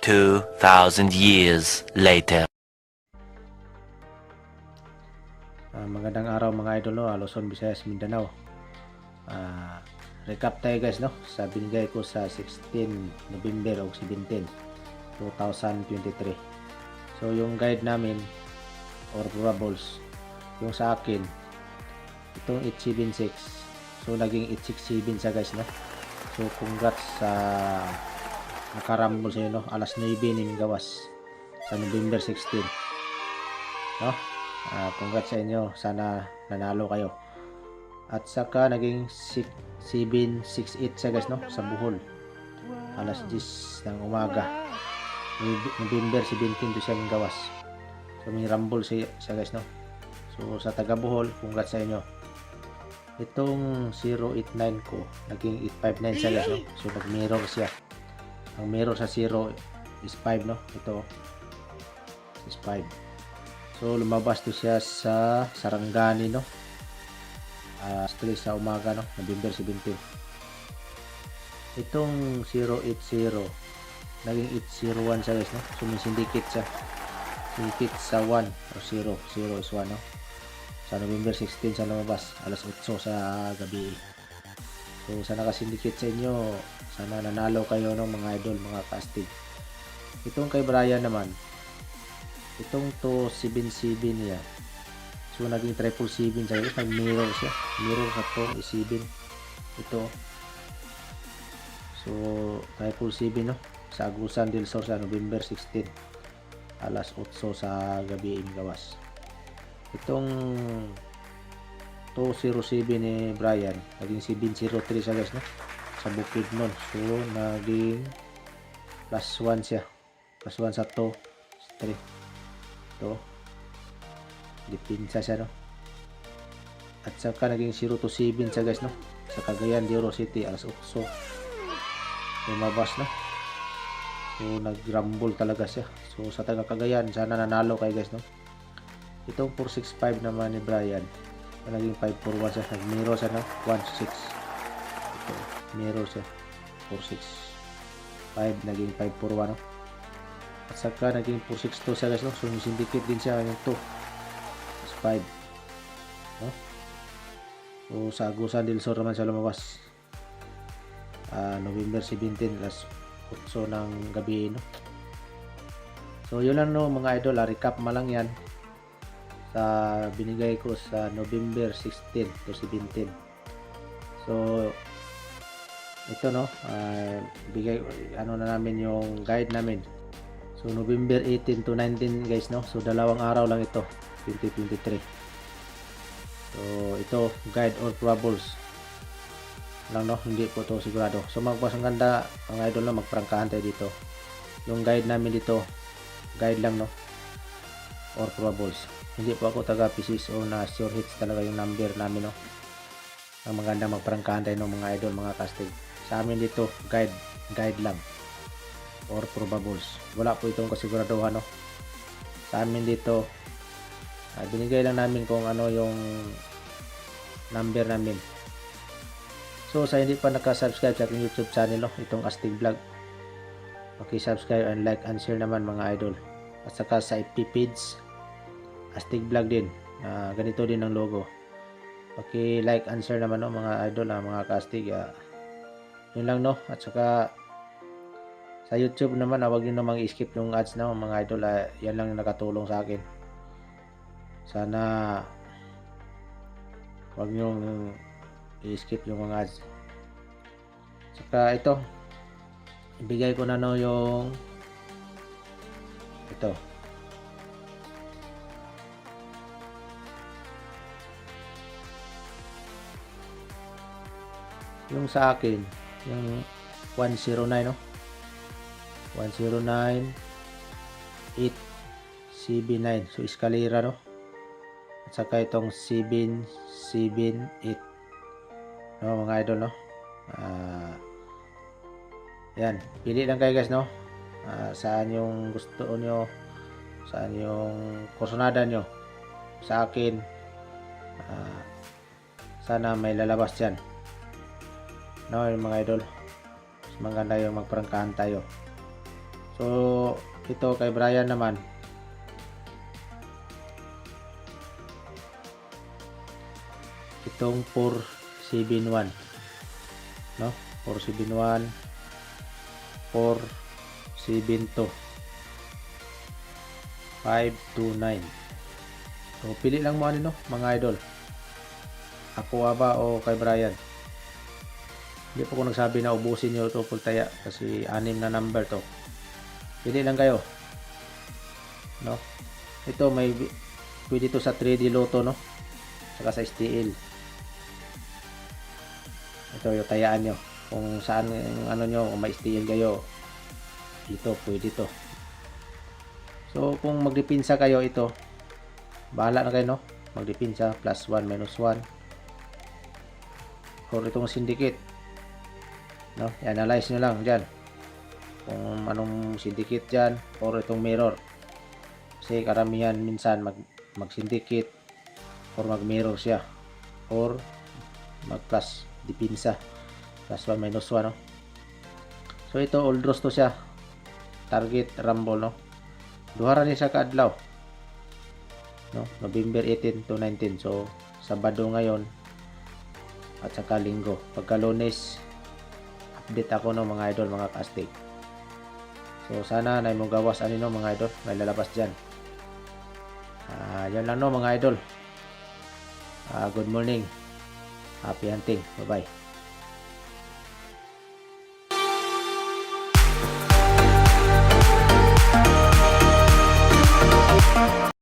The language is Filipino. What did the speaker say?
2,000 years later. Magandang araw mga idol, no? Luzon, Visayas, Mindanao. Recap tayo guys, no? Sa binigay ko sa 16 November o 17 2023. So yung guide namin or probables, yung sa akin itong 876, so naging 867 siya guys, no? So congrats sa nakarambol sa no? Alas 9 ning gawas sa November 16, no? Congrats sa inyo, sana nanalo kayo. At saka naging 768 siya guys, no? Sa Bohol alas 10 ng umaga, November 17 to siya ng gawas. So may rumble siya guys, no? So sa taga Bohol, congrats sa inyo. Itong 089 ko naging 859 siya guys, no? So nag mirror siya, ang mirror sa 0 is 5, no? Ito is 5. So lumabas to siya sa Sarangani, no? 3 sa umaga, no? November 17. Itong 080 naging 801 siya guys, no? So may syndicate siya, syndicate sa 1 o 0 is 1, no? Sa November 16 siya lumabas alas 8 sa gabi. So sa naka-syndicate sa inyo, sana nanalo kayo ng mga idol, mga casting. Itong kay Brian naman, itong 277 niya, so naging 777 siya, nag mirror siya, mirror sa 2 is 7 ito. So 777, no? Sa Agusan del Sur sa November 16 alas 8 sa gabi in gawas. Itong 207 ni Brian, naging 703 siya guys, no? Sa Bukidnon. So naging plus 1 siya, plus 1 sa 2 3 ito, dipinsa siya, no? At saka naging 027 siya guys, no? Sa Cagayan de Oro City alas 8 lumabas, no? So nag-rumble talaga siya. So sa taga Cagayan, sana nanalo kayo guys, no? Itong 465 naman ni Brian, naging 541 siya, nag-mirror siya, no? 16 ito, mirror siya 465, naging 541, no? At saka naging 462 siya guys, no? So yung syndicate din siya, yung 2 is 5, no? So sa Agusan del Sur naman siya lumabas November 17 alas 8 ng gabi, no? So yun lang, no mga idol, recap ma lang yan sa binigay ko sa November 16 to 17. So ito, no, bigay ano na namin yung guide namin. So November 18 to 19 guys, no? So dalawang araw lang ito, 2023. So ito guide or probables lang, no? Hindi po to sigurado. So magpasang ganda mga idol, no? Magprangkahan tayo dito. Yung guide namin dito, guide lang, no? Or probables. Hindi po ako taga PCSO na sure hits talaga yung number namin, no? Ang maganda magprangkahan tayo, no, mga idol, mga casting. Sa amin dito, guide lang or probables. Wala po itong kasiguraduhan, no? Sa amin dito, binigay lang namin kung ano yung number namin. So sa hindi pa naka-subscribe sa aking YouTube channel, no, itong Astig Vlog, subscribe and like and share naman mga idol. At saka sa FB page, Astig Vlog din, ganito din ang logo. Like and share naman, no, mga idol, mga castig. Yun lang, no? At saka sa YouTube naman, huwag nyo namang i-skip yung ads na mga idol. Yan lang yung nakatulong sa akin. Sana huwag nyo i-skip yung mga ads. Saka ito, ibigay ko na, no, yung ito. Yung sa akin, yung 109, no? 109 879, so eskalera, no? At saka itong 778, no mga idol, no? Yan, pili lang kayo guys, no? Saan yung gusto nyo, saan yung kursunada nyo. Sa akin, sana may lalabas dyan, no, yung mga idol. Mas maganda yung magprangkahan tayo. So ito kay Brian naman, itong 471, no? 471, 472, 529. So pili lang mo ano, mga idol. Ako ba o kay Brian? Hindi po ko nagsabi na ubusin nyo ito full taya kasi 6 na number to. Pili lang kayo, no? Ito pwede to sa 3D Lotto, no? Saka sa STL. Ito yung tayaan nyo. Kung saan ano nyo, kung may STL kayo, dito pwede to. So kung magdipinsa kayo, ito bahala na kayo, no? Magdipinsa plus 1 minus 1 or itong syndicate, no? I-analyze nyo lang dyan kung anong syndicate dyan or itong mirror, kasi karamihan minsan mag syndicate or mag mirror siya or mag plus dipinsa plus 1 minus 1, no? So ito all draws to siya, target rumble, no? Duhara ni sa kaadlaw, no? November 18 to 19. So Sabado ngayon at saka Linggo. Pagka Lunes update ako, no, mga idol, mga casting. So sana na mo gawas ani, no, mga idol, may lalabas diyan. Yan lang, no, mga idol. Good morning. Happy hunting. Bye bye.